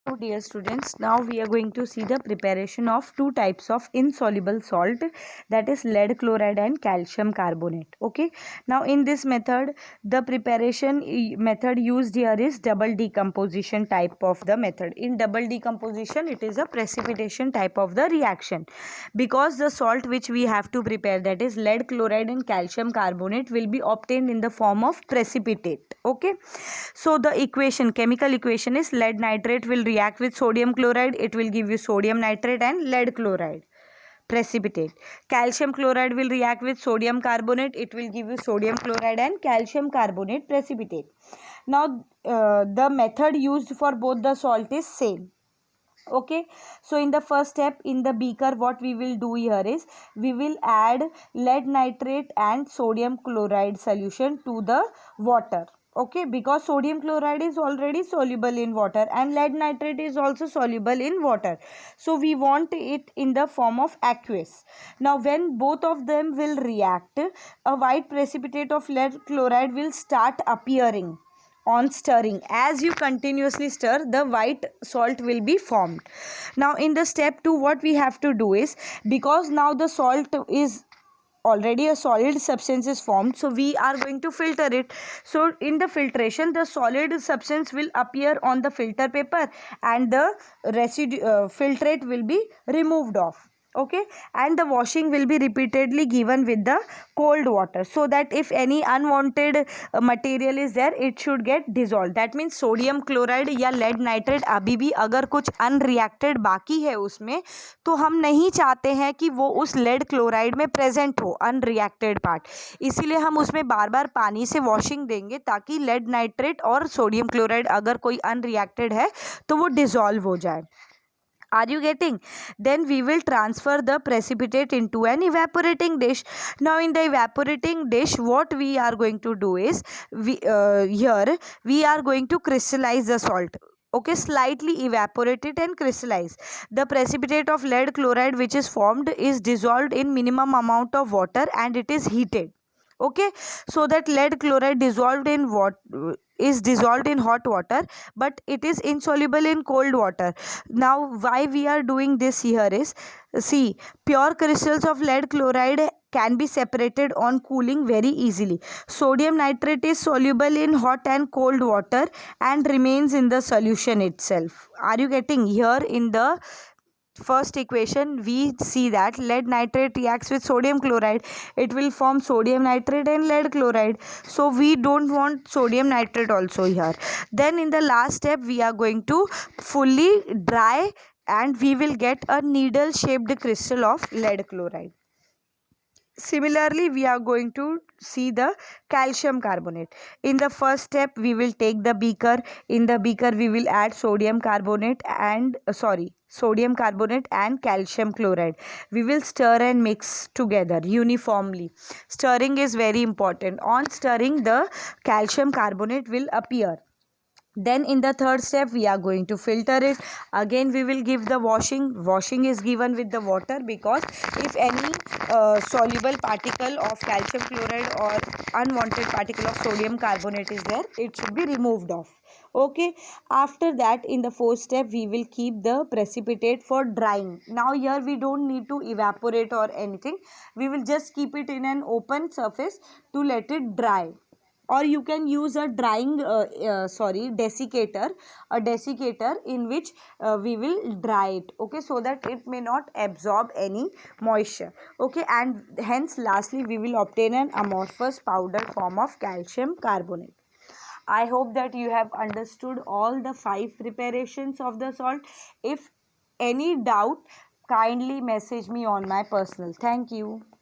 So dear students, now we are going to see the preparation of two types of insoluble salt, that is lead chloride and calcium carbonate. Okay, now in this method the preparation method used here is double decomposition type of the method. In double decomposition it is a precipitation type of the reaction, because the salt which we have to prepare, that is lead chloride and calcium carbonate, will be obtained in the form of precipitate. Okay, so the equation, chemical equation is lead nitrate will react with sodium chloride, it will give you sodium nitrate and lead chloride precipitate. Calcium chloride will react with sodium carbonate, it will give you sodium chloride and calcium carbonate precipitate. Now the method used for both the salt is same. Okay, so in the first step, in the beaker, what we will do here is we will add lead nitrate and sodium chloride solution to the water. Okay, because sodium chloride is already soluble in water and lead nitrate is also soluble in water, so we want it in the form of aqueous. Now when both of them will react, a white precipitate of lead chloride will start appearing on stirring. As you continuously stir, the white salt will be formed. Now in the step 2, what we have to do is, because now the salt is already a solid substance is formed, so we are going to filter it. So in the filtration, the solid substance will appear on the filter paper and the residue filtrate will be removed off. Okay, and the washing will be repeatedly given with the cold water, so that if any unwanted material is there, it should get dissolved. That means sodium chloride या lead nitrate अभी भी अगर कुछ unreacted बाकी है उसमें, तो हम नहीं चाहते हैं कि वो उस lead chloride में present हो unreacted part, इसीलिए हम उसमें बार बार पानी से washing देंगे ताकि lead nitrate और sodium chloride अगर कोई unreacted है तो वो dissolve हो जाए. Are you getting? Then we will transfer the precipitate into an evaporating dish. Now in the evaporating dish, what we are going to do is, here we are going to crystallize the salt. Okay, slightly evaporate it and crystallize. The precipitate of lead chloride which is formed is dissolved in minimum amount of water and it is heated. Okay, so that lead chloride dissolved in what is dissolved in hot water, but it is insoluble in cold water. Now why we are doing this here is, see, pure crystals of lead chloride can be separated on cooling very easily. Sodium nitrate is soluble in hot and cold water and remains in the solution itself. Are you getting? Here in the first equation we see that lead nitrate reacts with sodium chloride, it will form sodium nitrate and lead chloride, so we don't want sodium nitrate also here. Then in the last step we are going to fully dry and we will get a needle shaped crystal of lead chloride. Similarly, we are going to see the calcium carbonate. In the first step, we will take the beaker. In the beaker, we will add sodium carbonate and sodium carbonate and calcium chloride. We will stir and mix together uniformly. Stirring is very important. On stirring, the calcium carbonate will appear. Then in the third step we are going to filter it. Again we will give the washing is given with the water, because if any soluble particle of calcium chloride or unwanted particle of sodium carbonate is there, it should be removed off. Okay, after that in the fourth step we will keep the precipitate for drying. Now here we don't need to evaporate or anything, we will just keep it in an open surface to let it dry. Or you can use a drying desiccator, in which we will dry it. Okay, so that it may not absorb any moisture. Okay, and hence lastly we will obtain an amorphous powder form of calcium carbonate. I hope that you have understood all the 5 preparations of the salt. If any doubt, kindly message me on my personal. Thank you.